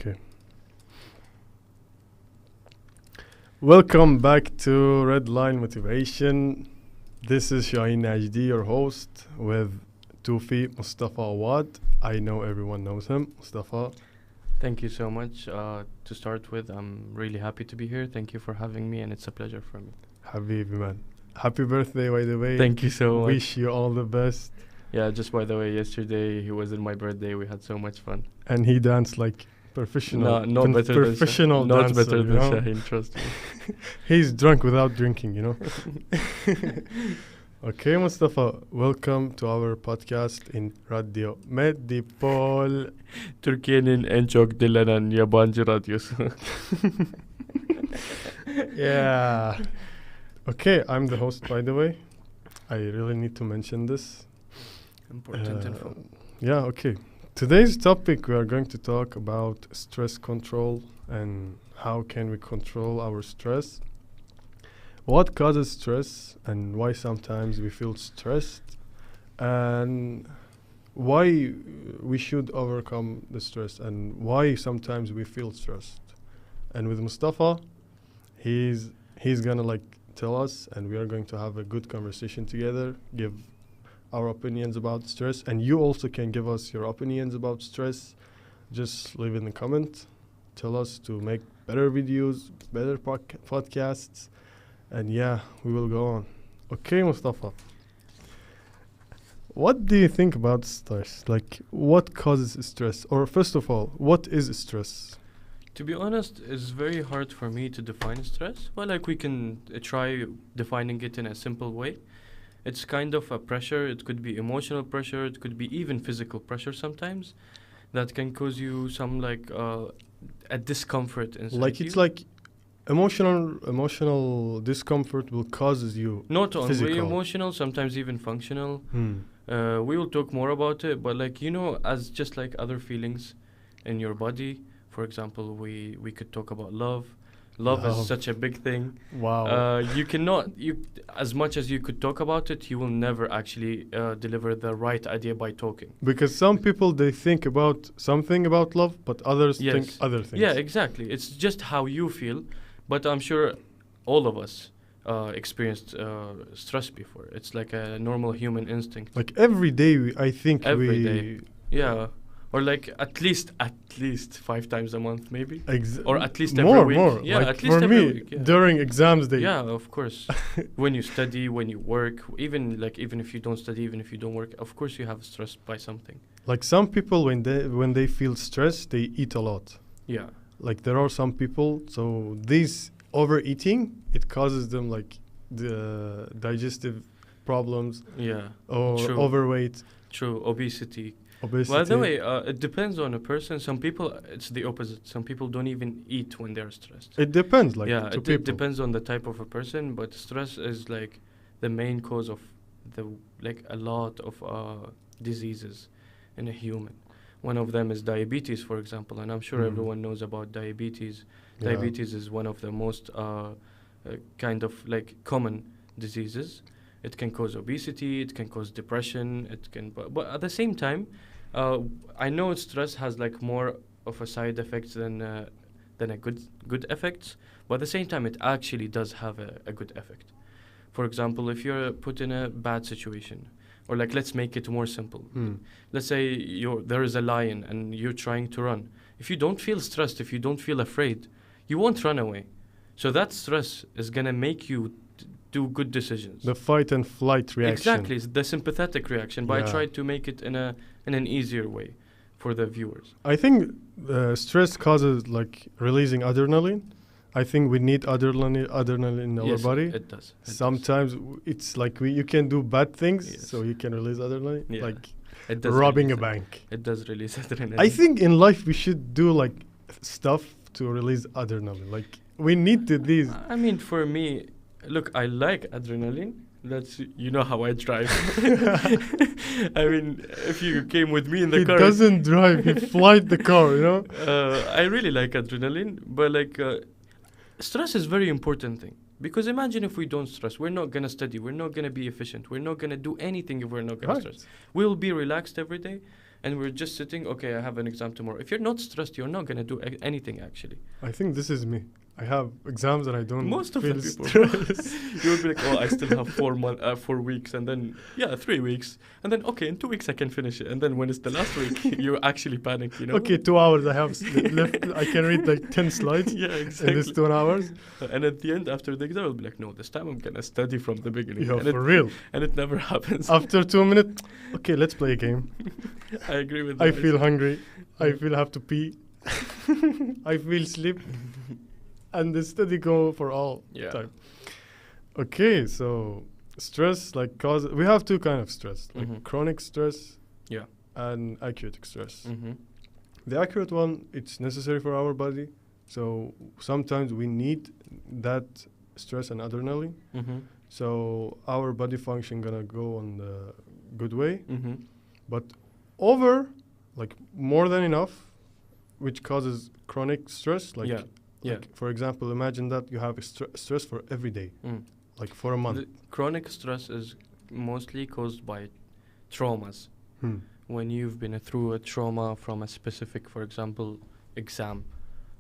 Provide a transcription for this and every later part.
Okay. Welcome back to Redline Motivation. This is Shahin Najdi, your host, with Tufi Mustafa Awad. I know everyone knows him. Mustafa. Thank you so much. To start with, I'm really happy to be here. Thank you for having me, and it's a pleasure for me. Habibi, man. Happy birthday, by the way. Thank you so much. Wish you all the best. Yeah, just by the way, yesterday he was in my birthday. We had so much fun. And he danced like professional. No, not better professional than dancer, Not better than you know? Shahin, trust me. He's drunk without drinking, you know. Okay, Mustafa, welcome to our podcast in Radio Medipol. Türkiye'nin en çok dinlenen yabancı radyosu. Yeah. Okay, I'm the host, by the way. I really need to mention this. Important info. Yeah, okay. Today's topic, we are going to talk about stress control and how can we control our stress. What causes stress and why sometimes we feel stressed, and why we should overcome the stress and why sometimes we feel stressed. And with Mustafa, he's gonna like tell us, and we are going to have a good conversation together, give our opinions about stress, and you also can give us your opinions about stress. Just leave in the comment, tell us to make better videos, better podcasts, and yeah, we will go on. Okay, Mustafa, what do you think about stress? Like, what causes stress? Or first of all, what is stress? To be honest, it's very hard for me to define stress. Well, like we can try defining it in a simple way. It's kind of a pressure. It could be emotional pressure. It could be even physical pressure sometimes that can cause you some like a discomfort inside Like you. it's like emotional discomfort will causes you Not only physical. emotional, sometimes even functional. We will talk more about it, but like, you know, as just like other feelings in your body. For example, we could talk about love. Love is such a big thing. Wow. You as much as you could talk about it, you will never actually deliver the right idea by talking. Because some people, they think about something about love, but others think Yes. other things. Yeah, exactly. It's just how you feel, but I'm sure all of us experienced stress before. It's like a normal human instinct. Like every day, I think Every day. Yeah. Or like at least 5 times a month, maybe. Or at least every week. More. Yeah, like at least for every me, week. Yeah. during exams day. Yeah, of course. When you study, when you work, even if you don't study, even if you don't work, of course you have stress by something. Like some people, when they feel stressed, they eat a lot. Yeah. Like there are some people, so this overeating, it causes them like the digestive problems. Yeah. Or True. overweight. True. Obesity. Obesity. By the way, it depends on a person. Some people, it's the opposite. Some people don't even eat when they're stressed. It depends, like yeah, to it people. depends on the type of a person, but stress is like the main cause of a lot of diseases in a human. One of them is diabetes, for example, and I'm sure everyone knows about diabetes. Yeah. Diabetes is one of the most kind of like common diseases. It can cause obesity, it can cause depression, but at the same time, I know stress has like more of a side effects than a good effects, but at the same time, it actually does have a good effect. For example, if you're put in a bad situation, or like let's make it more simple. Let's say there is a lion and you're trying to run. If you don't feel stressed, if you don't feel afraid, you won't run away. So that stress is gonna make you do good decisions. The fight and flight reaction. Exactly, it's the sympathetic reaction. But I Yeah. tried to make it in an easier way for the viewers. I think stress causes like releasing adrenaline. I think we need adrenaline in our Yes, body. it does. Sometimes it's like you can do bad things, Yes. so you can release adrenaline, Yeah. like It does robbing a release bank. It does release adrenaline. I think in life we should do like stuff to release adrenaline. Like we need to these. I mean, for me, look, I like adrenaline. That's, you know how I drive. I mean, if you came with me in the He car. doesn't drive, he flight the car, you know? I really like adrenaline, but like stress is very important thing. Because imagine if we don't stress, we're not going to study, we're not going to be efficient, we're not going to do anything if we're not going Right. to stress. We'll be relaxed every day, and we're just sitting. Okay, I have an exam tomorrow. If you're not stressed, you're not gonna do anything actually. I think this is me. I have exams and I don't Most of the feel people, stressed. you would be like, oh, I still have 4 weeks, and then 3 weeks, and then okay, in 2 weeks I can finish it, and then when it's the last week, you're actually panic, Okay, 2 hours I have left. I can read like 10 slides Yeah, in exactly. this 2 hours. And at the end, after the exam, I'll be like, no, this time I'm gonna study from the beginning. Yo, and, for real. and it never happens. After 2 minutes, okay, let's play a game. I agree with that. I feel hungry. I feel have to pee. I feel sleep. And the study go for all time. Okay, so stress like cause we have two kind of stress, like chronic stress, and acute stress. The acute one, it's necessary for our body, so sometimes we need that stress and adrenaline. So our body function gonna go on the good way, but over, like more than enough, which causes chronic stress, like for example, imagine that you have a stress for every day, like for a month. The chronic stress is mostly caused by traumas. When you've been through a trauma from a specific, for example, exam,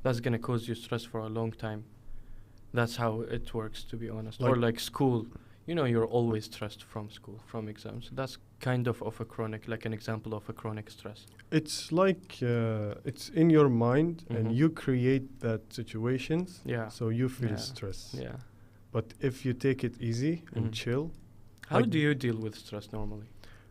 that's going to cause you stress for a long time. That's how it works, to be honest. Or like school. You know, you're always stressed from school, from exams. That's kind of a chronic, like an example of a chronic stress. It's like it's in your mind and you create that situations, so you feel stress. But if you take it easy and chill. How do you deal with stress normally?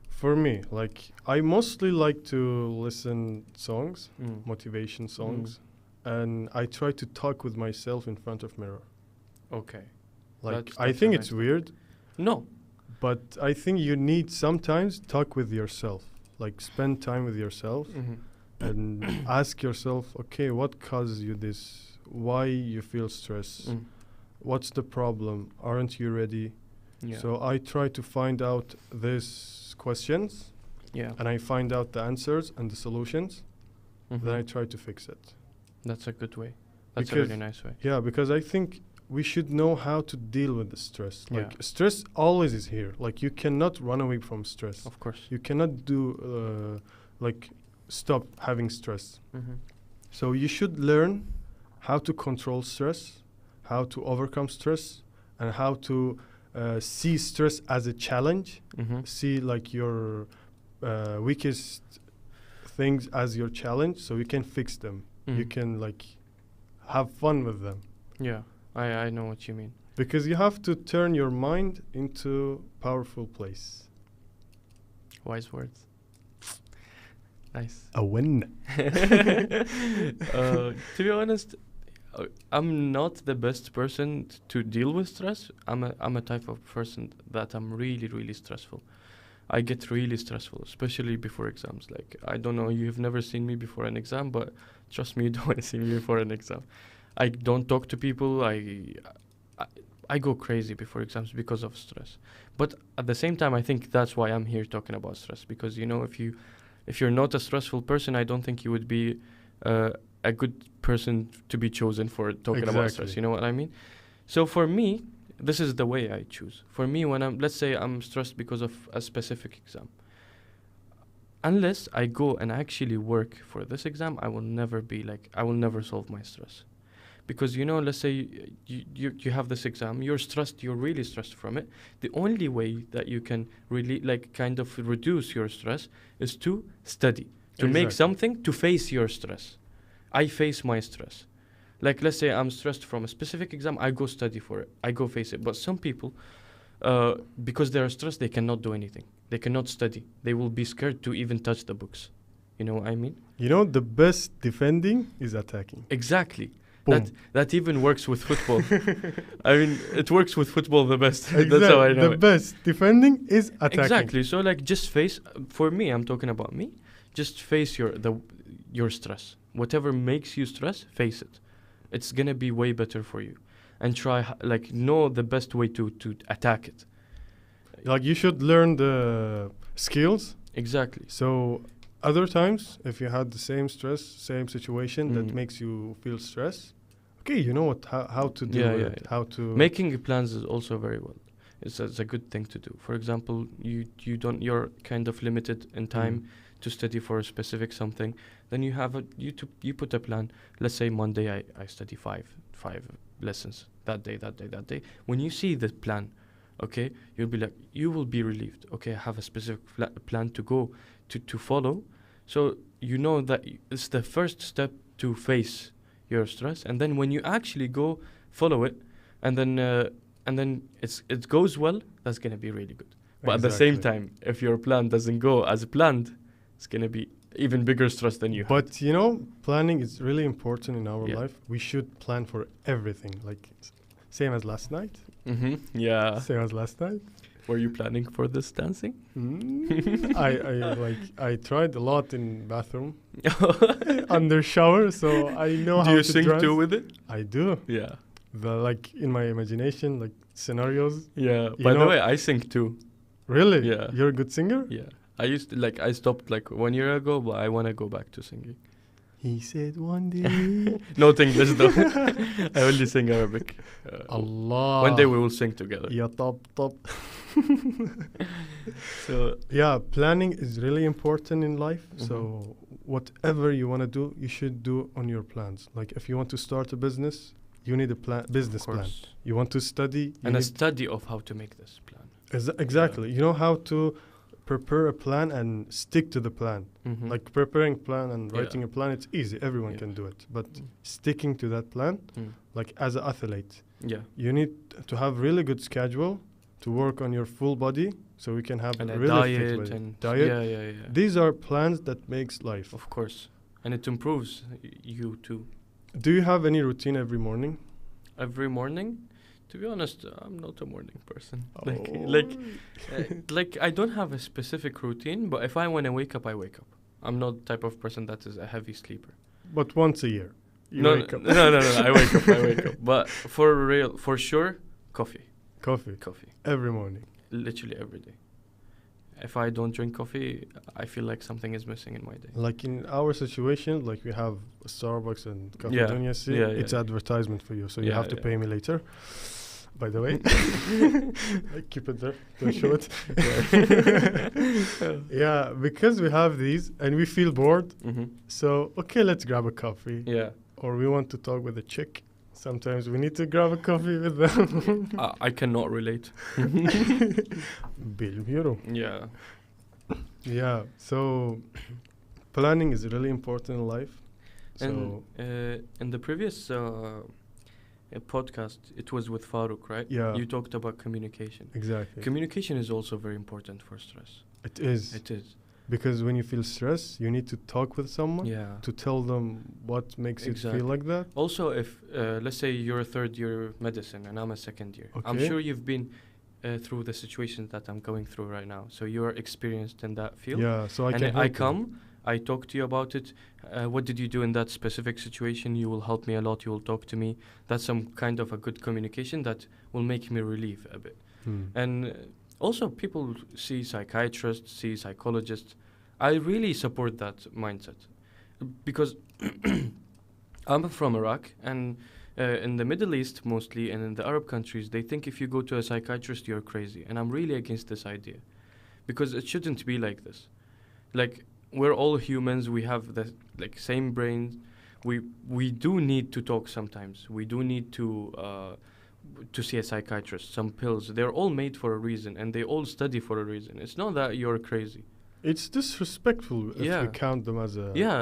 For me, like I mostly like to listen songs, motivation songs, and I try to talk with myself in front of mirror. Okay. Like I think it's weird. No. But I think you need sometimes talk with yourself, like spend time with yourself and ask yourself, okay, what causes you this? Why you feel stress? What's the problem? Aren't you ready? So I try to find out these questions and I find out the answers and the solutions. Then I try to fix it. That's a good way. That's a really nice way. Yeah, because I think we should know how to deal with the stress. Like stress always is here. Like you cannot run away from stress. Of course. You cannot do like stop having stress. So you should learn how to control stress, how to overcome stress, and how to see stress as a challenge. See like your weakest things as your challenge, so you can fix them. You can like have fun with them. Yeah. I know what you mean. Because you have to turn your mind into powerful place. Wise words. Nice. A win. To be honest, I'm not the best person to deal with stress. I'm a type of person that I'm really, really stressful. I get really stressful, especially before exams. Like, I don't know, you've never seen me before an exam, but trust me, you don't want to see me before an exam. I don't talk to people. I go crazy before exams because of stress. But at the same time, I think that's why I'm here talking about stress. Because, you know, if you're not a stressful person, I don't think you would be a good person to be chosen for talking about stress. You know what I mean? So for me, this is the way I choose. For me, when let's say I'm stressed because of a specific exam. Unless I go and actually work for this exam, I will never solve my stress. Because, you know, let's say you have this exam, you're stressed, you're really stressed from it. The only way that you can really, like, kind of reduce your stress is to study, to make something to face your stress. I face my stress. Like, let's say I'm stressed from a specific exam, I go study for it, I go face it. But some people, because they're stressed, they cannot do anything. They cannot study. They will be scared to even touch the books. You know what I mean? You know, the best defending is attacking. Exactly. That even works with football. I mean, it works with football the best. That's how I know the best defending is attacking. Exactly. So, like, just face. For me, I'm talking about me. Just face your stress. Whatever makes you stress, face it. It's gonna be way better for you, and try know the best way to attack it. Like, you should learn the skills. Exactly. So other times, if you had the same stress, same situation that makes you feel stress, okay, you know what, how to deal with it, how to... Making plans is also very well. It's a good thing to do. For example, you're kind of limited in time to study for a specific something, then you put a plan. Let's say Monday I study five lessons that day. When you see the plan, okay, you will be relieved. Okay, I have a specific plan to go to follow. So you know that it's the first step to face your stress, and then when you actually go follow it, and then it goes well, that's gonna be really good. But at the same time, if your plan doesn't go as planned, it's gonna be even bigger stress than you had. But you know, planning is really important in our Yeah. life. We should plan for everything. Like same as last night. Yeah. Same as last night. Were you planning for this dancing? I tried a lot in bathroom under shower, so I know how Do you to sing dress. too with it? I do. Yeah. Like in my imagination, like scenarios. Yeah. You By the know- way, I sing too. Really? Yeah. You're a good singer? Yeah. I stopped like 1 year ago, but I want to go back to singing. He said one day. No English though. I only sing Arabic. Allah. One day we will sing together. Yeah, top. So Yeah, planning is really important in life. Mhm. So whatever you want to do, you should do on your plans. Like if you want to start a business, you need a business of plan. course. You want to study, you And a need study of how to make this plan. exactly. You know how to prepare a plan and stick to the plan. Mhm. Like preparing plan and Yeah. writing a plan, it's easy. Everyone Yeah. can do it. But Mm. sticking to that plan, Mm. like as an athlete, Yeah. you need to have really good schedule to work on your full body so we can have And a really fit diet body. and diet. Yeah. These are plans that makes life. Of course. And it improves you too. Do you have any routine every morning? Every morning, to be honest, I'm not a morning person. Oh. Like I don't have a specific routine, but if I want to wake up, I wake up. I'm not the type of person that is a heavy sleeper. But once a year, you No, wake up. no, I wake up. I wake up. But for sure, coffee. Coffee every morning. Literally every day. If I don't drink coffee, I feel like something is missing in my day. Like in our situation, like we have Starbucks and Cafe Yeah. Dunya, Yeah. it's advertisement for you, so you Yeah, have to yeah. pay me later. By the way, like keep it there, don't show it. Yeah, because we have these and we feel bored, so okay, let's grab a coffee. Yeah. Or we want to talk with a chick. Sometimes we need to grab a coffee with them. I cannot relate. Bilmiyorum. Yeah. Yeah, so planning is really important in life. So And in the previous podcast, it was with Farouk, right? Yeah. You talked about communication. exactly, Communication is also very important for stress. it is. It is. Because when you feel stress, you need to talk with someone Yeah. to tell them what makes you Exactly. feel like that. Also, if let's say you're a third year medicine and I'm a second year, I'm Okay. sure you've been through the situations that I'm going through right now. So you're experienced in that field. Yeah, so I and can I help you. come, I talk to you about it. What did you do in that specific situation? You will help me a lot. You will talk to me. That's some kind of a good communication that will make me relieve a bit. And also, people see psychiatrists, see psychologists. I really support that mindset because I'm from Iraq, and in the Middle East mostly, and in the Arab countries, they think if you go to a psychiatrist, you're crazy. And I'm really against this idea because it shouldn't be like this. Like, we're all humans. We have the same brains. We do need to talk sometimes. We do need to see a psychiatrist. Some pills, they're all made for a reason, and they all study for a reason. It's not that you're crazy. It's disrespectful if Yeah. we count them as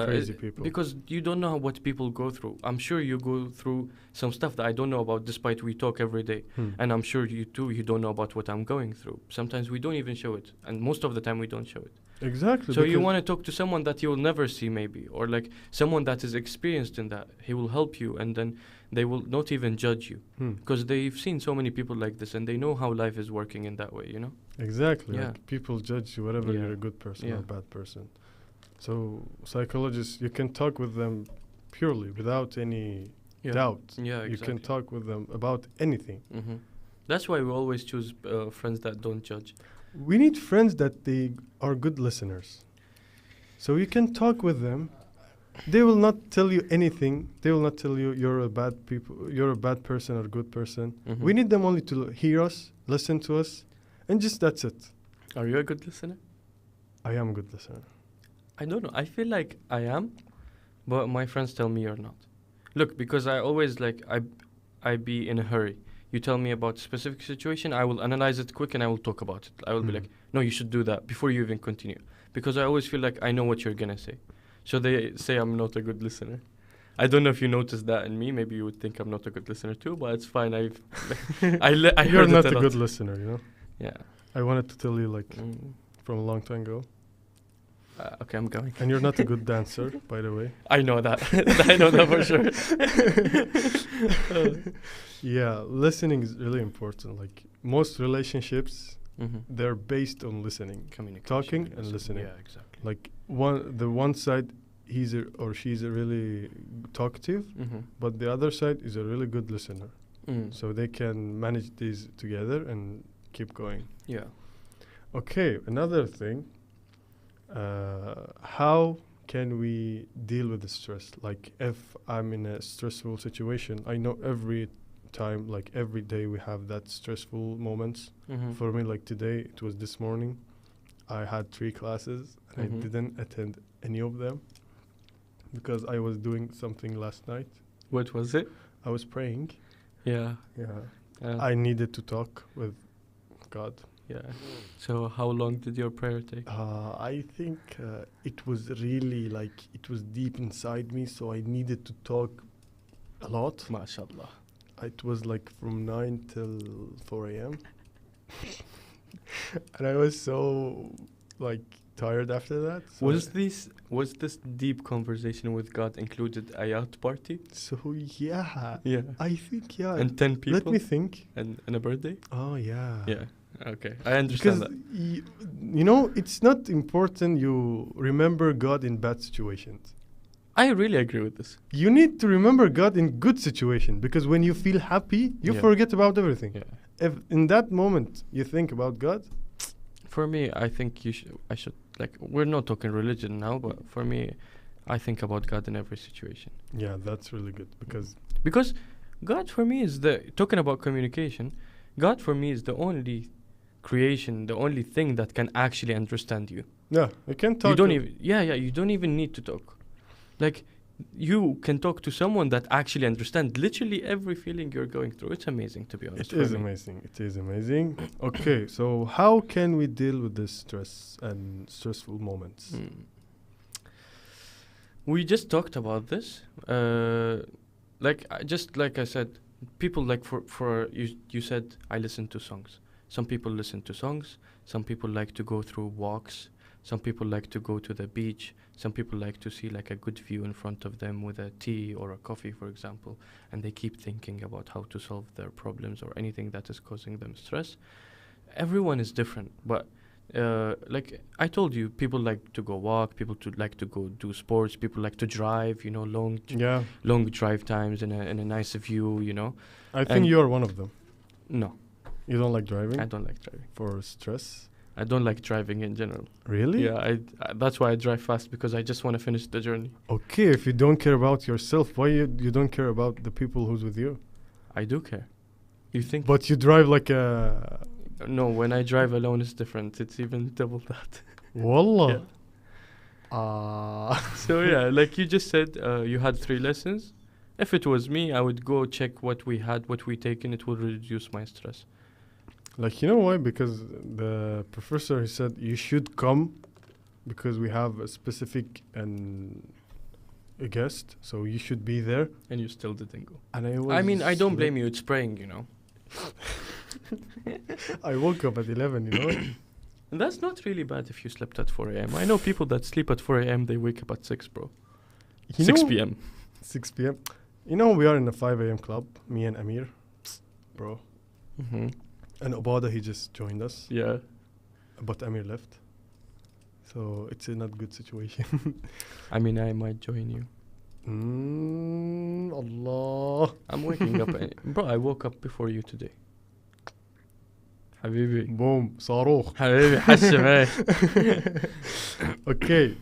crazy people. Because you don't know what people go through. I'm sure you go through some stuff that I don't know about, despite we talk every day. And I'm sure you too, you don't know about what I'm going through. Sometimes we don't even show it. And most of the time we don't show it. Exactly. So you because- want to talk to someone that you'll never see maybe, or like someone that is experienced in that. He will help you, and then they will not even judge you because they've seen so many people like this, and they know how life is working in that way, you know? Exactly. Yeah. Like people judge you whether Yeah. you're a good person or Yeah. a bad person. So psychologists, you can talk with them purely without any doubt. Yeah, exactly. You can talk with them about anything. That's why we always choose friends that don't judge. We need friends that they are good listeners. So you can talk with them. They will not tell you anything. They will not tell you you're a bad person or a good person. We need them only to hear us, listen to us, and just that's it. Are you a good listener? I am a good listener. I don't know. I feel like I am, but my friends tell me you're not. Look, because I always like I be in a hurry. You tell me about a specific situation, I will analyze it quick and I will talk about it. I will be like, no, you should do that before you even continue, because I always feel like I know what you're gonna say. So they say I'm not a good listener. I don't know if you noticed that in me. Maybe you would think I'm not a good listener too, but it's fine. I You're heard not it a a good lot. listener, you know. Yeah. I wanted to tell you like from a long time ago. Okay, I'm going. And you're not a good dancer, by the way. I know that. I know that for sure. Yeah, listening is really important. Like most relationships, Mm-hmm. they're based on listening, Communication. talking and listening. Yeah, exactly. Like one side, he's or she's a really talkative, Mm-hmm. but the other side is a really good listener. Mm. So they can manage these together and keep going. Yeah. Okay, another thing. How can we deal with the stress? Like if I'm in a stressful situation, I know every time, like every day we have that stressful moments. Mm-hmm. For me, like today, it was this morning. I had 3 classes and I didn't attend any of them because I was doing something last night. What was it? I was praying. Yeah. Yeah. I needed to talk with God. Yeah. So how long did your prayer take? I think it was really like it was deep inside me, so I needed to talk a lot. MashaAllah. It was like from 9 till 4 a.m. And I was so like tired after that. So Was this deep conversation with God included a yacht party? So yeah. Yeah. I think yeah. And 10 people? Let me think. And a birthday? Oh yeah. Yeah. Okay. I understand Because that. you know, it's not important you remember God in bad situations. I really agree with this. You need to remember God in good situation, because when you feel happy, you forget about everything. Yeah. If in that moment you think about God, For me, I think I should, like, we're not talking religion now, but for me, I think about God in every situation. yeah, that's really good Because God for me is talking about communication, God for me is the only creation, the only thing that can actually understand you. yeah, you can talk. You don't you don't even need to talk. Like, you can talk to someone that actually understands literally every feeling you're going through. It's amazing, to be honest. It is amazing. It is amazing. Okay, so how can we deal with this stress and stressful moments? We just talked about this. Just like I said, people like for you said I listen to songs. Some people listen to songs. Some people like to go through walks. Some people like to go to the beach. Some people like to see like a good view in front of them with a tea or a coffee, for example, and they keep thinking about how to solve their problems or anything that is causing them stress. Everyone is different, but like I told you, people like to go walk, people like to go do sports, people like to drive, long drive times in a nice view, I think you're one of them. No. You don't like driving? I don't like driving. For stress? I don't like driving in general. Really? Yeah, I that's why I drive fast, because I just want to finish the journey. Okay, if you don't care about yourself, why you don't care about the people who's with you? I do care. You think? But you drive like a... No, when I drive alone, it's different. It's even double that. Wallah. So yeah, like you just said, you had 3 lessons. If it was me, I would go check what we had, what we taken. It would reduce my stress. Like, you know why? Because the professor, he said, you should come because we have a specific and a guest, so you should be there. And you still didn't go. And I don't blame you. It's praying, I woke up at 11, And that's not really bad if you slept at 4 a.m. I know people that sleep at 4 a.m., they wake up at 6, bro. 6 p.m. 6 p.m. We are in a 5 a.m. club, me and Amir, bro. Mm-hmm. And Obada, he just joined us. Yeah. But Amir left. So it's a not good situation. I might join you. Allah. I'm waking up. Bro, I woke up before you today. Habibi. Boom. Saruch. Habibi, حشم. Okay.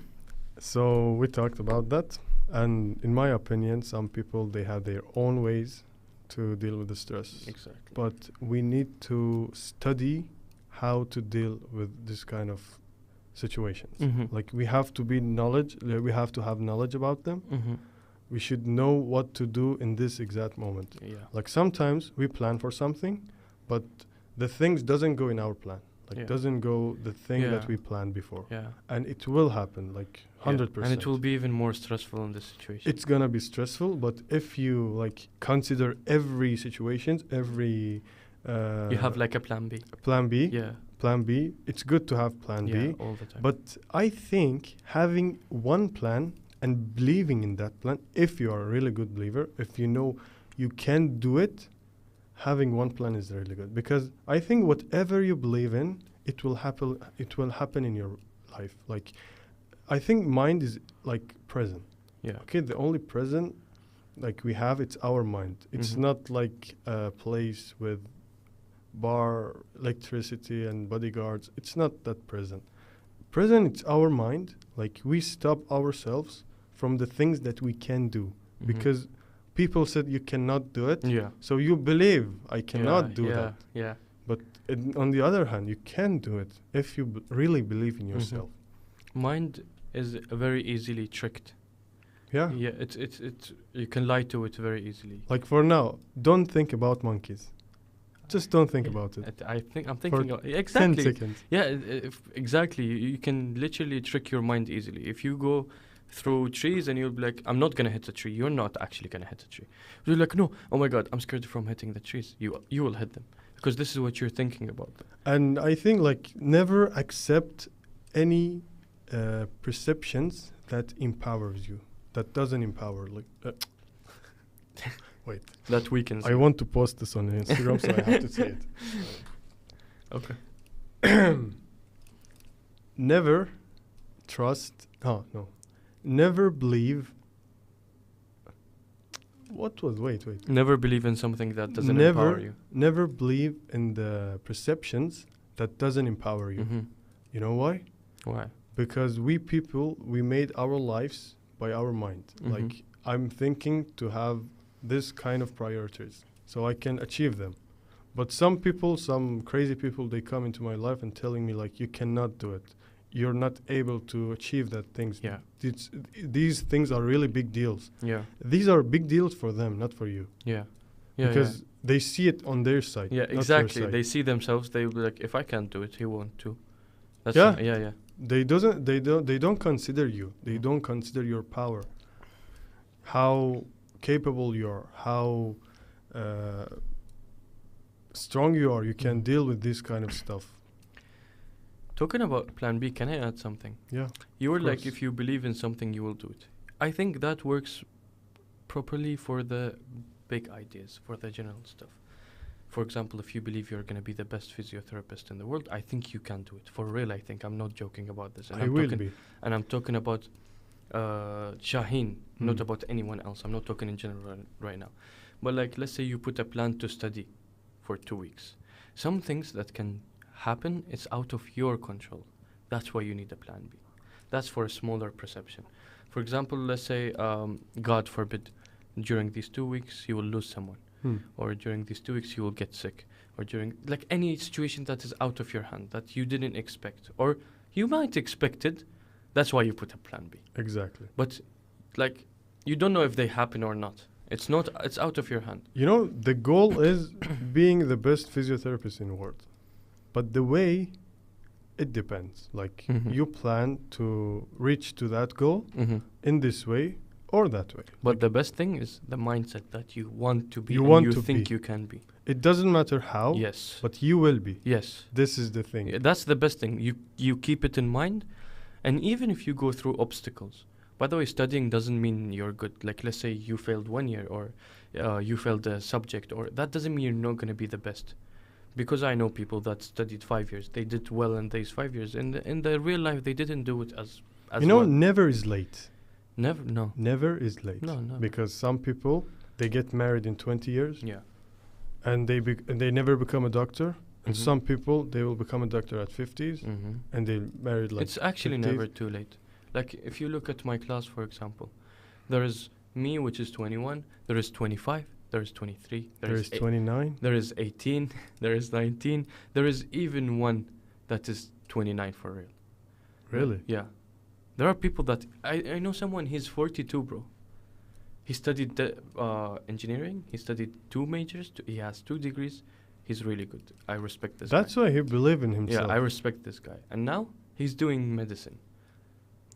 So we talked about that. And in my opinion, some people, they have their own ways to deal with the stress. Exactly. But we need to study how to deal with this kind of situations. Mhm. Like we have to be knowledge. We have to have knowledge about them. Mhm. We should know what to do in this exact moment. Yeah. Like sometimes we plan for something, but the things doesn't go in our plan. Like Yeah. doesn't go the thing that Yeah. we planned before, Yeah. and it will happen. Like Yeah. 100%. And it will be even more stressful in this situation. It's gonna be stressful, but if you like consider every situations, every You have like a plan B. plan B, Yeah. plan B. It's good to have plan Yeah. B, All the time. but I think having one plan and believing in that plan, if you are a really good believer, if you know you can do it, having one plan is really good, because I think whatever you believe in, it will happen. It will happen in your life. Like, I think mind is like present. Yeah. Okay, the only present like we have, it's our mind. It's Mhm. not like a place with bar, electricity, and bodyguards. It's not that present. Present, it's our mind. Like we stop ourselves from the things that we can do, Mhm. because people said you cannot do it. Yeah. So you believe I cannot do yeah. that. Yeah. But on the other hand, you can do it if you really believe in Mhm. yourself. Mind is very easily tricked. Yeah. Yeah. It's you can lie to it very easily. Like for now, don't think about monkeys. Just don't think Yeah. about it. I'm For thinking 10 exactly. seconds. Yeah, exactly. You can literally trick your mind easily. If you go through trees and you'll be like, I'm not gonna hit a tree. You're not actually gonna hit a tree. You're like, no, oh my god, I'm scared from hitting the trees. You will hit them because this is what you're thinking about. And I think like never accept any perceptions that empowers you. That doesn't empower. Like, wait. That weakens. I want to post this on Instagram, so I have to say it. Okay. Never trust. Oh no. Never believe. What was? Wait. Never believe in something that doesn't Never- empower you. Never believe in the perceptions that doesn't empower you. Mm-hmm. You know why? Why? Because we people, we made our lives by our mind. Mhm. Like I'm thinking to have this kind of priorities so I can achieve them. But some people, some crazy people, they come into my life and telling me like, you cannot do it. You're not able to achieve that things. Yeah. These things are really big deals. Yeah. These are big deals for them, not for you. Yeah. Yeah. Because they see it on their side. yeah. not your Exactly. side. They see themselves. They will be like, if I can't do it, he won't too. That's Yeah. Yeah. They don't consider you. They don't consider your power. How capable you are, how strong you are. You can deal with this kind of stuff. Talking about plan B, can I add something? Yeah. You were Of like, course. if you believe in something, you will do it. I think that works properly for the big ideas, for the general stuff. For example, if you believe you're going to be the best physiotherapist in the world, I think you can do it. For real, I think. I'm not joking about this. And I will be. And I'm talking about Shahin, not Mm. about anyone else. I'm not talking in general right now. But like, let's say you put a plan to study for 2 weeks. Some things that can happen, it's out of your control. That's why you need a plan B. That's for a smaller perception. For example, let's say, God forbid, during these 2 weeks, you will lose someone. Or during these 2 weeks, you will get sick. Or during, like, any situation that is out of your hand, that you didn't expect. Or you might expect it. That's why you put a plan B. Exactly. But, like, you don't know if they happen or not. It's not, it's out of your hand. You know, the goal is being the best physiotherapist in the world. But the way, it depends. Like, Mhm. you plan to reach to that goal Mm-hmm. in this way or that way. But the best thing is the mindset that you want to be You and want you to think be. you can be. It doesn't matter how, Yes. but you will be. Yes. This is the thing. Yeah, that's the best thing. You keep it in mind, and even if you go through obstacles. By the way, studying doesn't mean you're good. Like, let's say you failed 1 year, or you failed a subject, or that doesn't mean you're not going to be the best. Because I know people that studied 5 years, they did well in these 5 years. In the real life, they didn't do it as You know, well. never is late. Never, no. Never is late. No. Because some people, they get married in 20 years Yeah. and they never become a doctor. And Mhm. some people, they will become a doctor at 50s Mm-hmm. and they married like It's actually 50s. never too late. Like, if you look at my class, for example, there is me, which is 21, there is 25, there is 23, There is 29. there is 18, there is 19, there is even one that is 29 for real. Really? Yeah. There are people that I know someone. He's 42, bro. He studied engineering. He studied 2 majors. He has 2 degrees. He's really good. I respect this That's guy. why he believe in Yeah, himself. I respect this guy. And now he's doing medicine.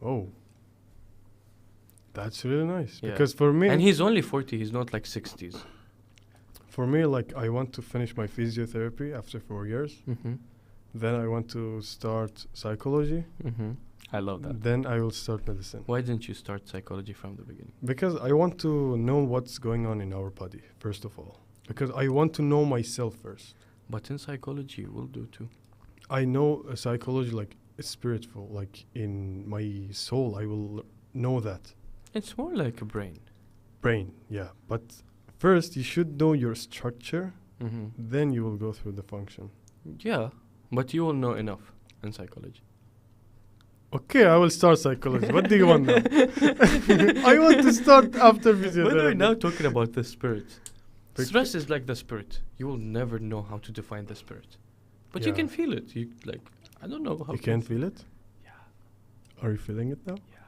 Oh, that's really nice. Yeah. Because for me, And he's only 40. He's not like 60s. like I want to finish my physiotherapy after 4 years. Mm-hmm. Then I want to start psychology. Mm-hmm. I love that. Then I will start medicine. Why didn't you start psychology from the beginning? Because I want to know what's going on in our body, first of all. Because I want to know myself first. But in psychology, you will do too. I know psychology like spiritual, like in my soul, I will know that. It's more like a brain. Brain, yeah. But first, you should know your structure, Mm-hmm. then you will go through the function. Yeah, but you will know enough in psychology. Okay, I will start psychology. What do you want now? I want to start after But physiotherapy. we're now talking about the spirit. Bec- Stress is like the spirit. You will never know how to define the spirit. But you Yeah. can feel it. You like, I don't know how You to can't feel it? Yeah. Are you feeling it now? Yeah.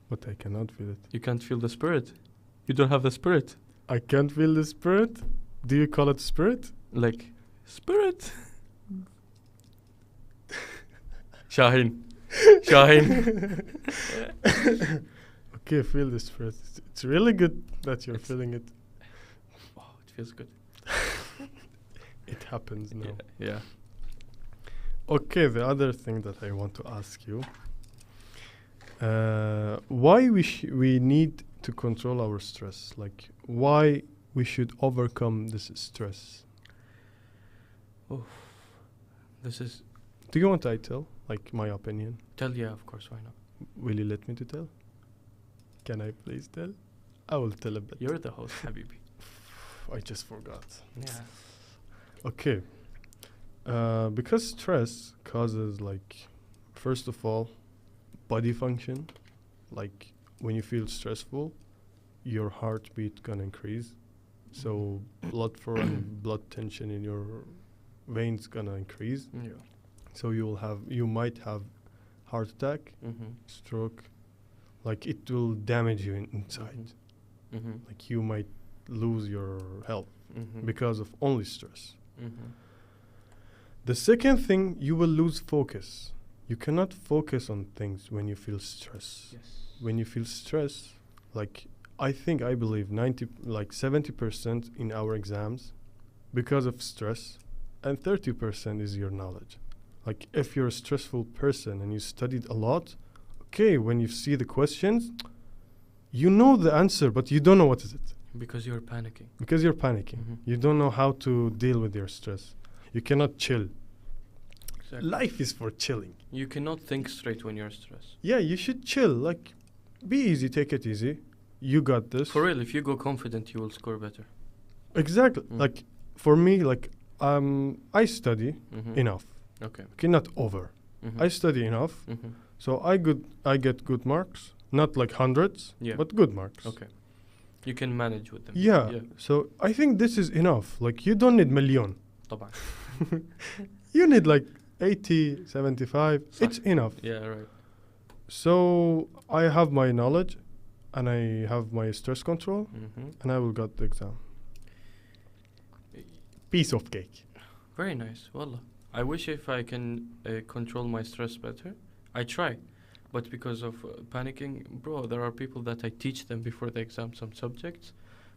But I cannot feel it. You can't feel the spirit. You don't have the spirit. I can't feel the spirit? Do you call it spirit? Like, spirit. Shahin. Shahin. Okay, feel the spirit. It's really good that you're feeling it. Oh, it feels good. It happens now. Yeah. Okay, the other thing that I want to ask you, why we need to control our stress? Like, why we should overcome this stress? This is. Do you want I tell? Like, my opinion? Tell, yeah, of course, why not? Will you let me to tell? Can I please tell? I will tell a bit. You're the host, Habibi. I just forgot. Yeah. Okay. Because stress causes, like, first of all, body function. Like, when you feel stressful, your heartbeat gonna increase. So blood flow and blood tension in your veins gonna increase. Yeah. So you might have heart attack, Mm-hmm. stroke. Like, it will damage you inside. Mm-hmm. Like, you might lose your health Mm-hmm. because of only stress. Mm-hmm. The second thing, you will lose focus. You cannot focus on things when you feel stress. Yes. When you feel stress, like, I believe 70% in our exams because of stress, and 30% is your knowledge. Like, if you're a stressful person and you studied a lot, okay, when you see the questions, you know the answer, but you don't know what is it. Because you're panicking. Because you're panicking. Mhm. You don't know how to deal with your stress. You cannot chill. Exactly. Life is for chilling. You cannot think straight when you're stressed. Yeah, you should chill. Like, be easy, take it easy. You got this. For real, if you go confident, you will score better. Exactly. Mm. Like, for me, like, I study Mm-hmm. enough. Okay. Okay, not over. Mm-hmm. I study enough, Mm-hmm. so I get good marks. Not like hundreds, Yeah. but good marks. Okay. You can manage with them. Yeah. Yeah. So I think this is enough. Like, you don't need million. طبعا. You need like 80, 75. صح. It's enough. Yeah, right. So I have my knowledge, and I have my stress control, Mm-hmm. and I will get the exam. Piece of cake. Very nice. Wallah. I wish if I can control my stress better. I try. But because of panicking, bro, there are people that I teach them before the exam some subjects,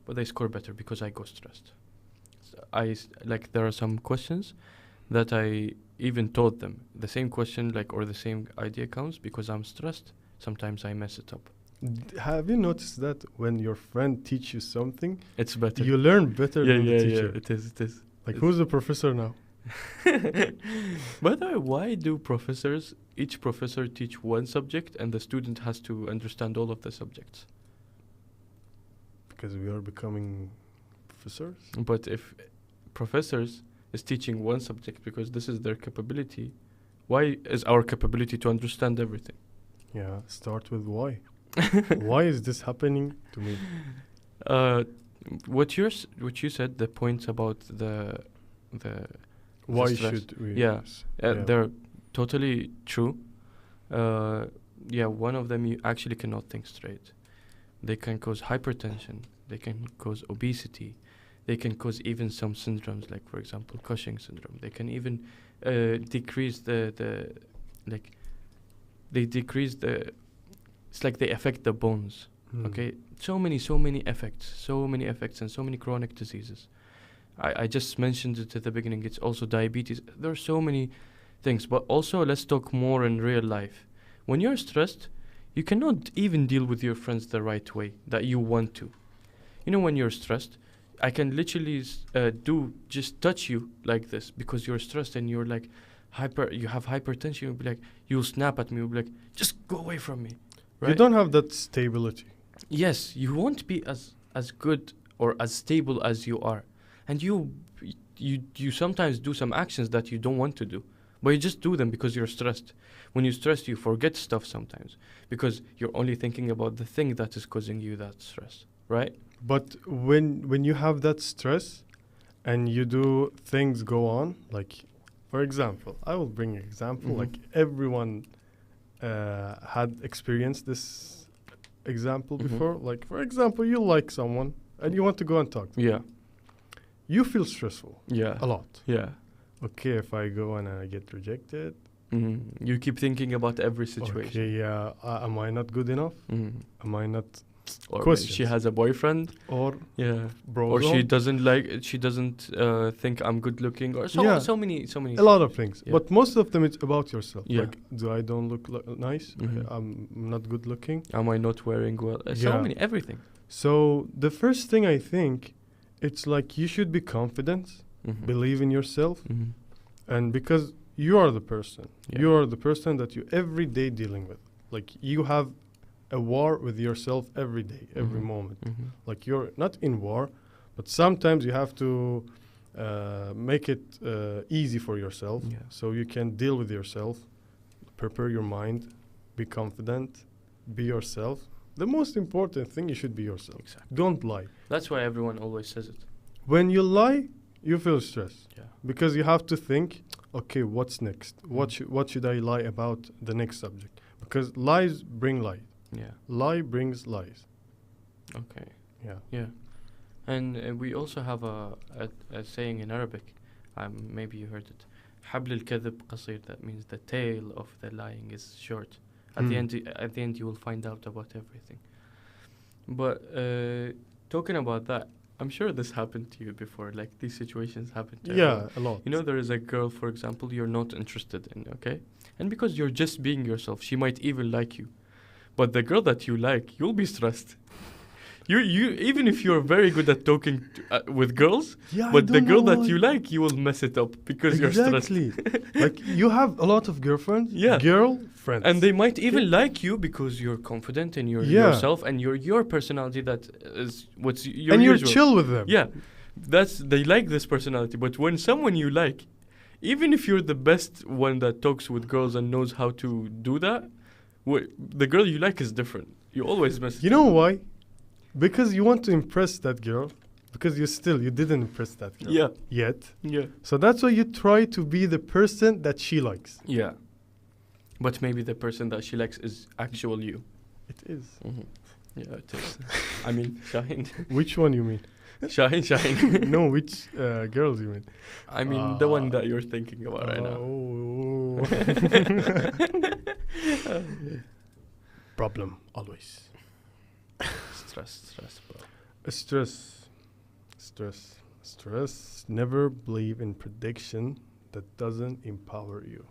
but they score better because I go stressed. Like, there are some questions that I even taught them. The same question, like, or the same idea comes because I'm stressed. Sometimes I mess it up. Have you noticed that when your friend teach you something, It's better. you learn better yeah, than yeah, the teacher? yeah. It is. Like, It's- who's the professor now? By the way, why do each professor teach one subject and the student has to understand all of the subjects? Because we are becoming professors. But if professors is teaching one subject because this is their capability, why is our capability to understand everything? Yeah, start with why. Why is this happening to me? What you said, the points about the Why stress. should we? Yeah. s- they're totally true. Uh, yeah, one of them you actually cannot think straight. They can cause hypertension. They can cause obesity. They can cause even some syndromes, like for example, Cushing syndrome. They can even decrease the like they decrease the. It's like they affect the bones. Okay, so many effects, and so many chronic diseases. I just mentioned it at the beginning. It's also diabetes. There are so many things, but also let's talk more in real life. When you're stressed, you cannot even deal with your friends the right way that you want to. You know, when you're stressed, I can literally just touch you like this because you're stressed and you're like you have hypertension. You'll be like, you'll snap at me. You'll be like, just go away from me. Right? You don't have that stability. Yes, you won't be as good or as stable as you are, and you sometimes do some actions that you don't want to do, but you just do them because you're stressed. When you're stressed, you forget stuff sometimes because you're only thinking about the thing that is causing you that stress, right? But when you have that stress and you do things go on, like for example, I will bring an example. Like everyone had experienced this example before. Like for example, you like someone and you want to go and talk to them. Yeah. You feel stressful. Yeah. A lot. Yeah. Okay, if I go and I get rejected. You keep thinking about every situation. Okay, yeah. Am I not good enough? Am I not? Or Questions. she has a boyfriend. Or Yeah. bro. Or she doesn't think I'm good looking. Or so many. A lot of things. Yeah. But most of them it's about yourself. Yeah. Like, do I don't look nice? I'm not good looking. Am I not wearing well? Everything. So the first thing I think, it's like you should be confident, believe in yourself, and because you are the person. Yeah. You are the person that you every day dealing with. Like you have a war with yourself every day, every moment. Like you're not in war, but sometimes you have to make it easy for yourself, so you can deal with yourself, prepare your mind, be confident, be yourself. The most important thing, you should be yourself. Exactly. Don't lie. That's why everyone always says it. When you lie, you feel stress. Yeah. Because you have to think, okay, what's next? What should I lie about the next subject? Because lies bring light. Yeah. Lie brings lies. Okay. Yeah. Yeah. And we also have a saying in Arabic. Maybe you heard it. حبل الكذب قصير. That means the tail of the lying is short. At the end, you will find out about everything. But talking about that, I'm sure this happened to you before. Like these situations happen to everyone. A lot. You know, there is a girl, for example, you're not interested in, okay? And because you're just being yourself, she might even like you. But the girl that you like, you'll be stressed. You even if you're very good at talking with girls, but the girl that you like, you will mess it up because you're stressed. Like you have a lot of girlfriends, girlfriends, and they might even like you because you're confident in yourself and your personality that is what's your and usual. You're chill with them. Yeah, they like this personality. But when someone you like, even if you're the best one that talks with girls and knows how to do that, the girl you like is different. You always mess it up. You know why? Because you want to impress that girl. Because you didn't impress that girl yet. Yeah. So that's why you try to be the person that she likes. Yeah. But maybe the person that she likes is actual you. It is. Yeah, it is. I mean, Shahin. Which one you mean? Shahin. No, which girls you mean? I mean, the one that you're thinking about right now. Problem, always. Stress, bro. Stress. Never believe in prediction that doesn't empower you.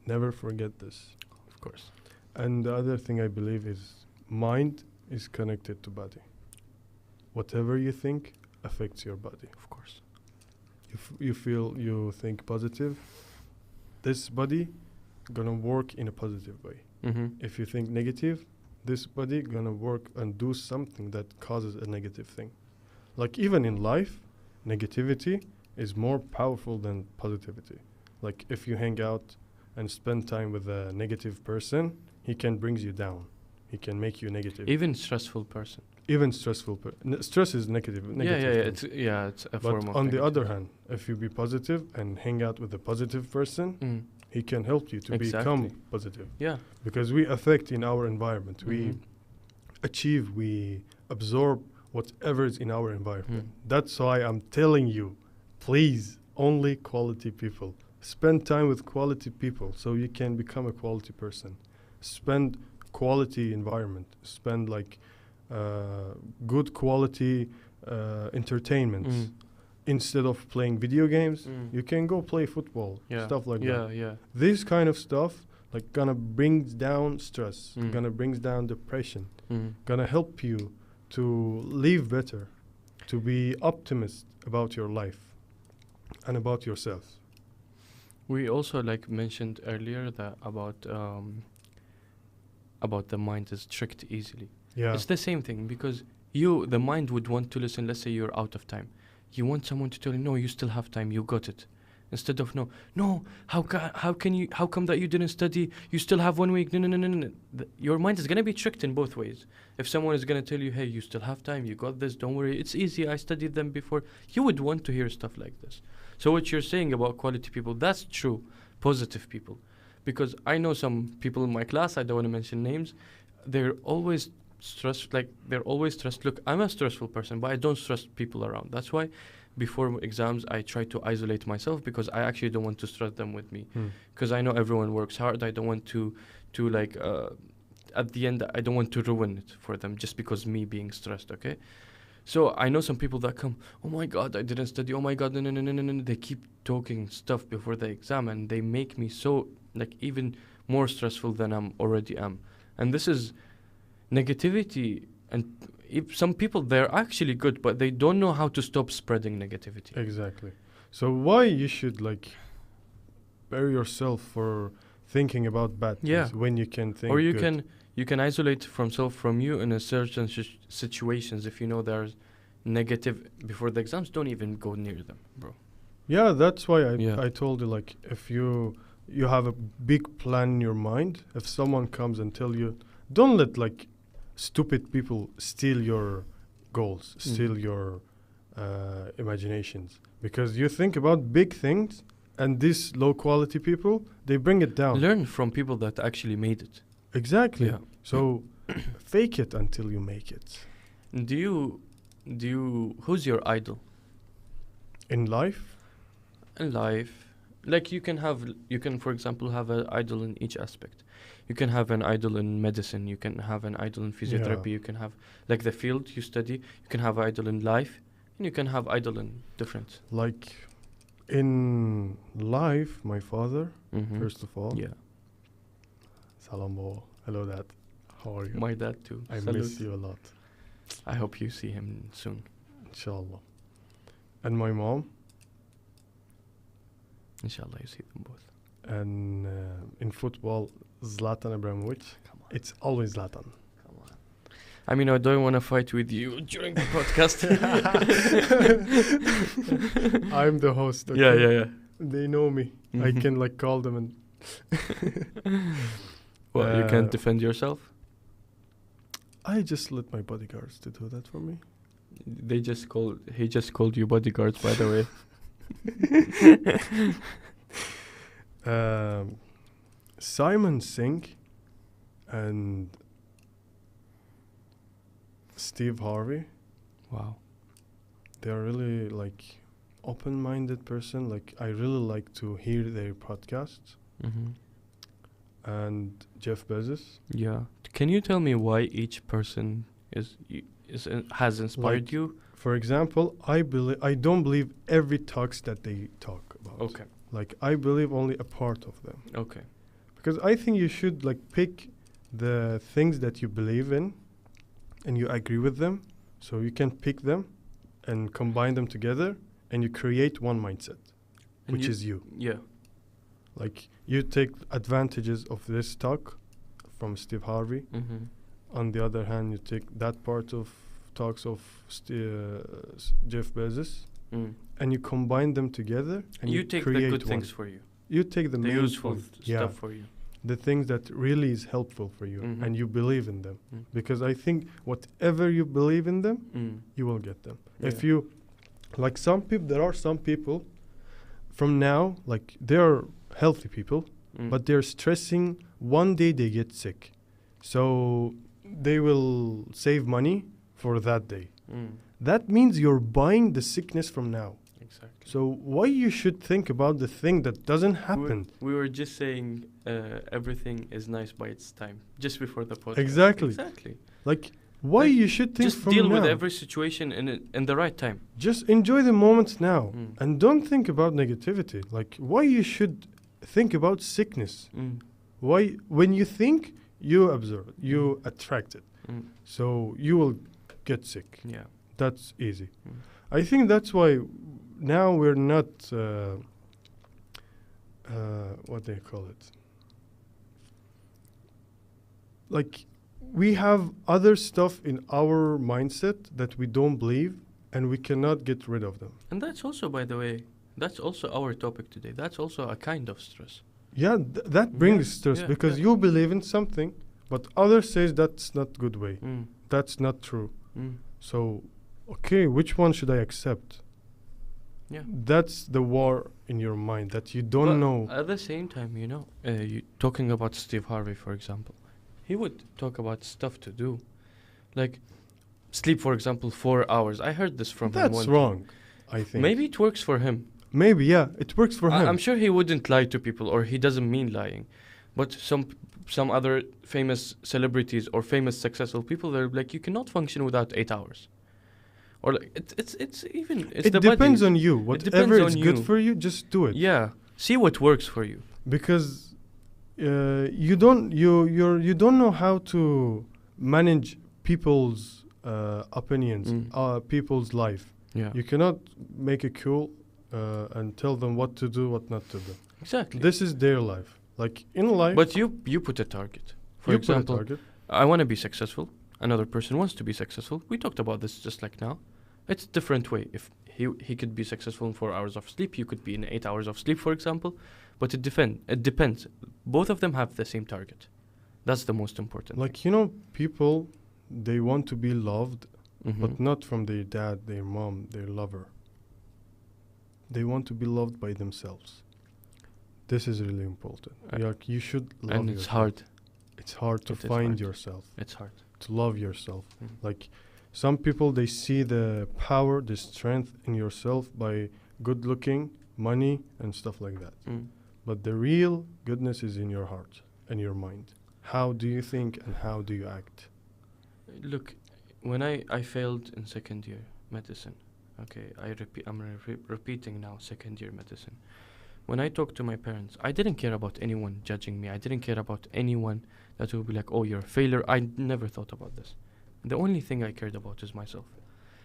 Never forget this. Of course. And the other thing I believe is mind is connected to body. Whatever you think affects your body. Of course. If you think positive, this body gonna work in a positive way. If you think negative, this body gonna work and do something that causes a negative thing. Like even in life, negativity is more powerful than positivity. Like if you hang out and spend time with a negative person, he can bring you down. He can make you negative. Even stressful person. Even stressful. Stress is negative. It's a form of But on the negative. other hand, if you be positive and hang out with a positive person, he can help you to Exactly. become positive. Yeah. Because we affect in our environment. We Mhm. achieve, we absorb whatever is in our environment. Mm. That's why I'm telling you, please, only quality people. Spend time with quality people so you can become a quality person. Spend quality environment. Spend like good quality entertainments. Mm. Instead of playing video games, Mm. you can go play football, Yeah. stuff like Yeah, that. yeah. This kind of stuff like gonna brings down stress, Mm. gonna brings down depression, Mm. gonna help you to live better, to be optimist about your life and about yourself. We also like mentioned earlier that about the mind is tricked easily. Yeah. It's the same thing because the mind would want to listen. Let's say you're out of time. You want someone to tell you, no, you still have time. You got it. Instead of no, how come that you didn't study? You still have 1 week. No. Your mind is gonna be tricked in both ways. If someone is gonna tell you, hey, you still have time. You got this. Don't worry. It's easy. I studied them before. You would want to hear stuff like this. So what you're saying about quality people, that's true. Positive people. Because I know some people in my class, I don't want to mention names, they're always stressed. Look, I'm a stressful person, but I don't stress people around. That's why before exams, I try to isolate myself because I actually don't want to stress them with me. Because I know everyone works hard. I don't want to at the end, I don't want to ruin it for them just because me being stressed, okay? So I know some people that come, oh my God, I didn't study. Oh my God, no. They keep talking stuff before the exam and they make me so like even more stressful than I'm already am. And this is negativity. And if some people, they're actually good, but they don't know how to stop spreading negativity. Exactly. So why you should like bury yourself for thinking about bad things Yeah. when you can think Or you good? can isolate from you in a certain situations. If you know there's negative before the exams, don't even go near them, bro. Yeah, that's why Yeah. I told you like if you have a big plan in your mind, if someone comes and tell you, don't let like stupid people steal your goals, steal your imaginations, because you think about big things and these low quality people, they bring it down. Learn from people that actually made it. Exactly. Yeah. So fake it until you make it. Do you who's your idol In life, in life? Like you can for example have an idol in each aspect. You can have an idol in medicine, you can have an idol in physiotherapy, Yeah. you can have like the field you study, you can have idol in life, and you can have idol in different. like in life, my father, Mhm. first of all. Yeah. Salamo. Hello, Dad. How are you? My dad too. I Salute. miss you a lot. I hope you see him soon. Inshallah. And my mom. Inshallah, you see them both. And in football, Zlatan Ibrahimovic. Come on. It's always Zlatan. Come on. I mean, I don't want to fight with you during the podcast. I'm the host. Okay? Yeah. They know me. I Mhm. can like call them and. Well, you can't defend yourself? I just let my bodyguards to do that for me. He just called you bodyguards, by the way. Simon Singh and Steve Harvey, Wow. they're really like open-minded person. Like I really like to hear their podcasts. Mm-hmm. And Jeff Bezos. Yeah. Can you tell me why each person has inspired Like, you? For example, I don't believe every talks that they talk about. Okay. Like I believe only a part of them. Okay. Because I think you should like pick the things that you believe in and you agree with them. So you can pick them and combine them together and you create one mindset, And which is you. Yeah. Like you take advantages of this talk from Steve Harvey. Mm-hmm. On the other hand, you take that part of talks of Jeff Bezos and you combine them together and You take the create good one. things for you. You take the The main useful point, yeah, stuff for you. the things that really is helpful for you Mhm. and you believe in them. Mm. Because I think whatever you believe in them, Mm. you will get them. Yeah. If you, like there are some people from now, like they're healthy people, but they're stressing. One day they get sick. So they will save money for that day. That means you're buying the sickness from now. Exactly. So why you should think about the thing that doesn't happen? We were just saying everything is nice by its time, just before the podcast. Exactly. Like, why you should think just from deal now? with every situation in the right time. Just enjoy the moment now, and don't think about negativity. Like, why you should think about sickness? Why, when you think, you observe it, you attract it. So you will get sick. Yeah. That's easy. I think that's why now we're not, what they call it? Like, we have other stuff in our mindset that we don't believe, and we cannot get rid of them. And that's also, by the way, that's also our topic today. That's also a kind of stress. Yeah, that brings stress because you believe in something, but others says that's not good way. That's not true. So, okay, which one should I accept? Yeah. That's the war in your mind that you don't know. At the same time, you know, you talking about Steve Harvey, for example, he would talk about stuff to do, like sleep, for example, 4 hours. I heard this from him. That's wrong, I think. Maybe it works for him. Maybe, yeah, it works for him. I'm sure he wouldn't lie to people, or he doesn't mean lying. But some other famous celebrities or famous successful people, they're like, you cannot function without 8 hours. Or like it's it the depends body. on you. Whatever is good for you, just do it. Yeah, see what works for you. Because you don't know how to manage people's opinions, people's life. Yeah, You cannot make it cool and tell them what to do, what not to do. exactly. This is their life. Like in life, But you put a target. For you example, put a target. I want to be successful. Another person wants to be successful. We talked about this just like now. It's a different way. If he could be successful in 4 hours of sleep, you could be in 8 hours of sleep, for example. But it depends. Both of them have the same target. That's the most important. Like, you know, people, they want to be loved, thing. but not from their dad, their mom, their lover. They want to be loved by themselves. This is really important. You should love and it's yourself. hard. It's hard to It is find hard. yourself, It's hard. to love yourself. Mhm. Like, some people, they see the power, the strength in yourself by good looking, money, and stuff like that. But the real goodness is in your heart and your mind. How do you think and how do you act? Look, when I failed in second year medicine, okay, I'm repeating now second year medicine. When I talked to my parents, I didn't care about anyone judging me. I didn't care about anyone that would be like, oh, you're a failure. I never thought about this. The only thing I cared about is myself.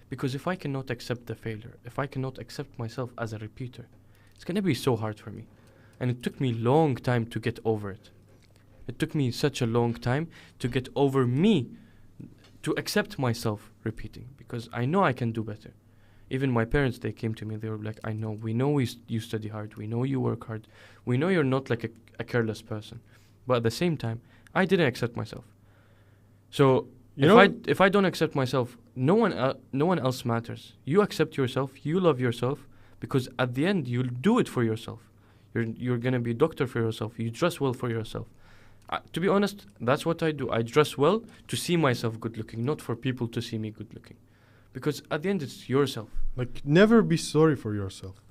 Because if I cannot accept the failure, if I cannot accept myself as a repeater, it's going to be so hard for me. And it took me a long time to get over it. It took me such a long time to get over me, to accept myself repeating. Because I know I can do better. Even my parents, they came to me, they were like, we know you study hard, we know you work hard, we know you're not like a careless person. But at the same time, I didn't accept myself. So if I don't accept myself, no one else matters. You accept yourself, you love yourself, because at the end, you'll do it for yourself. You're going to be a doctor for yourself, you dress well for yourself. To be honest, that's what I do. I dress well to see myself good looking, not for people to see me good looking. Because at the end, it's yourself. Like, never be sorry for yourself.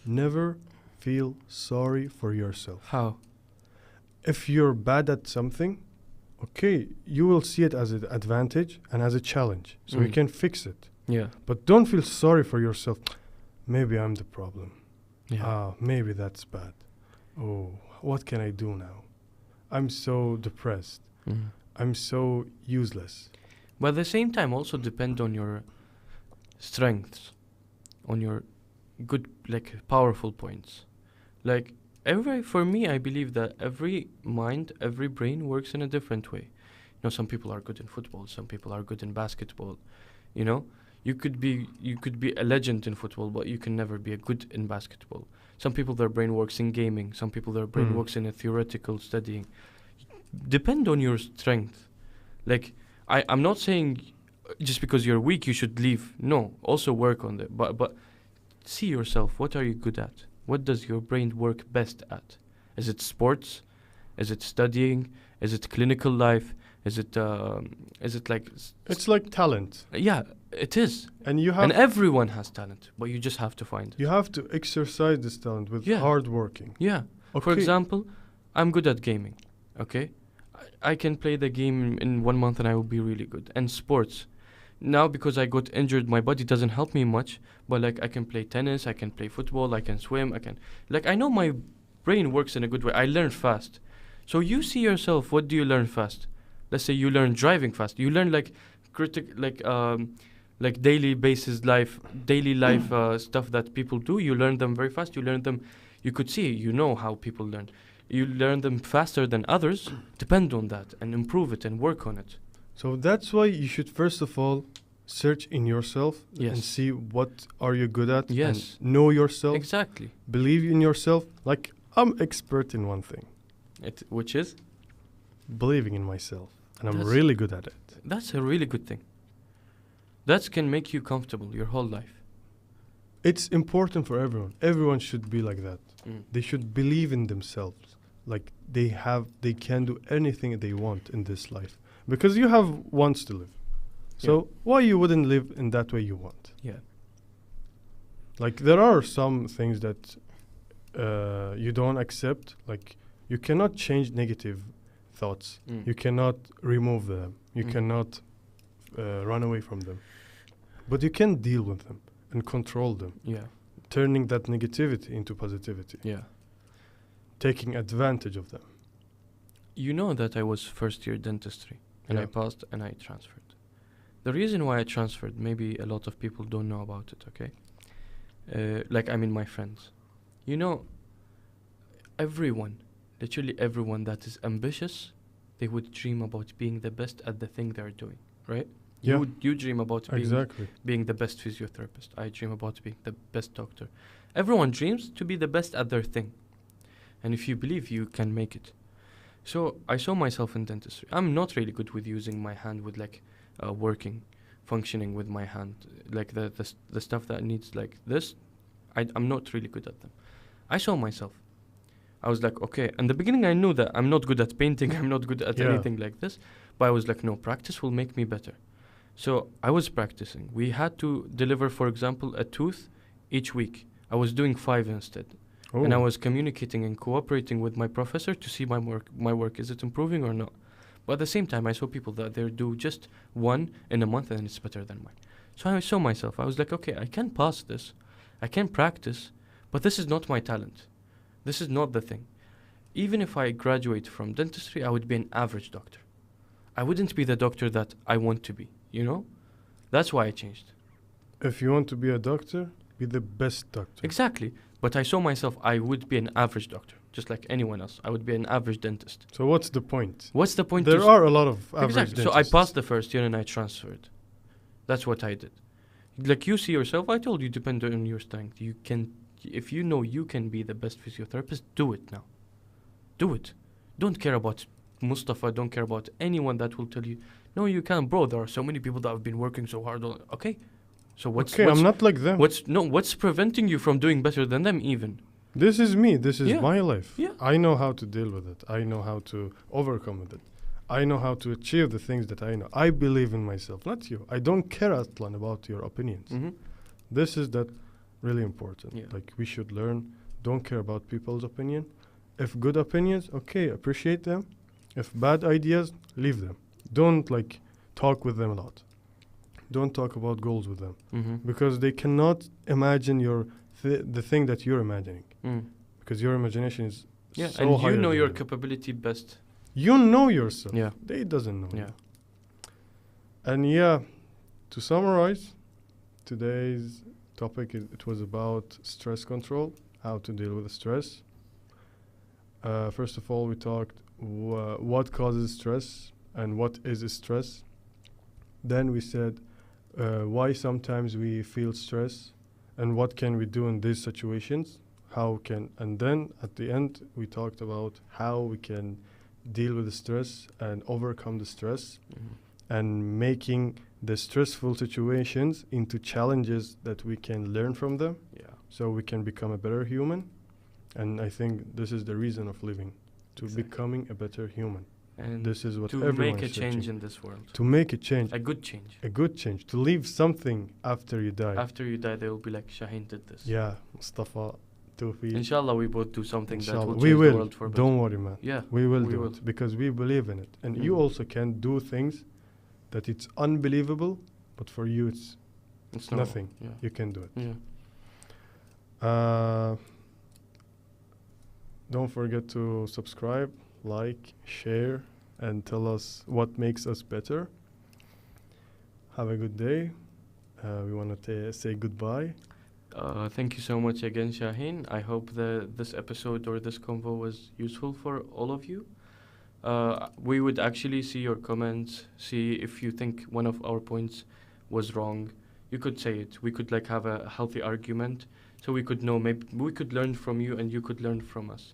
Never feel sorry for yourself. How? If you're bad at something, okay, you will see it as an advantage and as a challenge. So you can fix it. Yeah. But don't feel sorry for yourself. Maybe I'm the problem. Yeah. Maybe that's bad. Oh, what can I do now? I'm so depressed. I'm so useless. But at the same time, also depend on your strengths, on your good, like, powerful points. Like, for me, I believe that every mind, every brain works in a different way. You know, some people are good in football, some people are good in basketball. You know, you could be a legend in football, but you can never be a good in basketball. Some people, their brain works in gaming. Some people, their brain works in a theoretical studying. Depend on your strength. Like, I'm not saying just because you're weak you should leave. No, also work on it. But see yourself. What are you good at? What does your brain work best at? Is it sports? Is it studying? Is it clinical life? Is it like It's like talent, yeah, it is. and you And have everyone has talent, but you just have to find it. you have to exercise this talent with Yeah. hard working. Yeah. For Okay. example, I'm good at gaming. Okay, I can play the game in 1 month and I will be really good. And sports, now because I got injured, my body doesn't help me much. But like I can play tennis, I can play football, I can swim, I know my brain works in a good way. I learn fast. So you see yourself, what do you learn fast? Let's say you learn driving fast. You learn like like daily life stuff that people do. You learn them very fast. You learn them. You could see. You know how people learn. You learn them faster than others. Depend on that and improve it and work on it. So that's why you should first of all search in yourself and Yes. see what are you good at. Yes. And know yourself. Exactly. Believe in yourself. Like I'm expert in one thing, Which is believing in myself, and I'm That's- really good at it. that's a really good thing. That can make you comfortable your whole life. It's important for everyone. Everyone should be like that. Mm. They should believe in themselves. Like they can do anything they want in this life. Because you have once to live. So why you wouldn't live in that way you want? Yeah. Like there are some things that you don't accept. Like you cannot change negative thoughts. Mm. You cannot remove them. You Mm. cannot run away from them. But you can deal with them and control them, Yeah. turning that negativity into positivity, Yeah. taking advantage of them. You know that I was first year dentistry and I Yeah. passed and I transferred. The reason why I transferred, maybe a lot of people don't know about it, okay? My friends. You know, everyone, literally everyone that is ambitious, they would dream about being the best at the thing they're doing, right? Yeah. You dream about Exactly. being the best physiotherapist. I dream about being the best doctor. Everyone dreams to be the best at their thing. And if you believe, you can make it. So I saw myself in dentistry. I'm not really good with using my hand with working, functioning with my hand. Like the stuff that needs like this, I'm not really good at them. I saw myself. I was like, okay. In the beginning, I knew that I'm not good at painting. I'm not good at Yeah. anything like this. But I was like, no, practice will make me better. So I was practicing. We had to deliver, for example, a tooth each week. I was doing 5 instead. And I Oh. was communicating and cooperating with my professor to see my work, is it improving or not? But at the same time, I saw people that they do just 1 in a month and it's better than mine. So I saw myself. I was like, okay, I can pass this. I can practice, but this is not my talent. This is not the thing. Even if I graduate from dentistry, I would be an average doctor. I wouldn't be the doctor that I want to be, you know? That's why I changed. If you want to be a doctor, be the best doctor. Exactly. But I saw myself, I would be an average doctor, just like anyone else. I would be an average dentist. So what's the point? What's the point? There are a lot of average Exactly. So I dentists. passed the first year and I transferred. That's what I did. Like you see yourself, I told you, depend on your strength. You can, if you know you can be the best physiotherapist, do it now. Do it. Don't care about Mustafa. Don't care about anyone that will tell you, no, you can't, bro. There are so many people that have been working so hard. Okay. So what's I'm not like them. what's preventing you from doing better than them even? This is me. This is Yeah. my life. Yeah. I know how to deal with it. I know how to overcome with it. I know how to achieve the things that I know. I believe in myself, not you. I don't care, Atlan, about your opinions. Mm-hmm. This is that really important. Yeah. Like we should learn. Don't care about people's opinion. If good opinions, okay, appreciate them. If bad ideas, leave them. Don't talk with them a lot. Don't talk about goals with them Mm-hmm. because they cannot imagine the thing that you're imagining. Mm. Because your imagination is Yeah, so and higher you know than your them. capability best. You know yourself. Yeah. They doesn't know. Yeah. You. And yeah, to summarize, today's topic it was about stress control, how to deal with stress. First of all, we talked what causes stress and what is stress. Then we said why sometimes we feel stress and what can we do in these situations. And then at the end we talked about how we can deal with the stress and overcome the stress Mm-hmm. and making the stressful situations into challenges that we can learn from them Yeah. so we can become a better human. And I think this is the reason of living, to Exactly. becoming a better human. And This is what to everyone make a is change searching. in this world. To make a change, A good change. a good change, to leave something after you die. After you die, they will be like, Shahin did this. Yeah, Mustafa, Tawfiq. Inshallah, we both do something that Inshallah. will We change the will. world for better. Don't worry, man. Yeah, We will we do will. it because we believe in it. And you Mm. also can do things that it's unbelievable, but for you it's It's nothing. Yeah. You can do it. Yeah. Don't forget to subscribe, like, share, and tell us what makes us better. Have a good day. We want to say goodbye. Thank you so much again, Shahin. I hope that this episode or this convo was useful for all of you. We would actually see your comments, see if you think one of our points was wrong. You could say it. We could like have a healthy argument, so we could know. Maybe we could learn from you, and you could learn from us.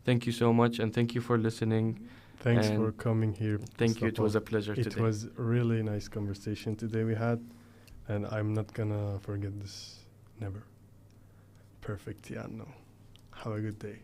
Thank you so much, and thank you for listening. Thanks for And coming here. Thank you. It Mustafa. was a pleasure It today. was a really nice conversation today we had, and I'm not gonna forget this. Never. Perfect. Yeah, no. Have a good day.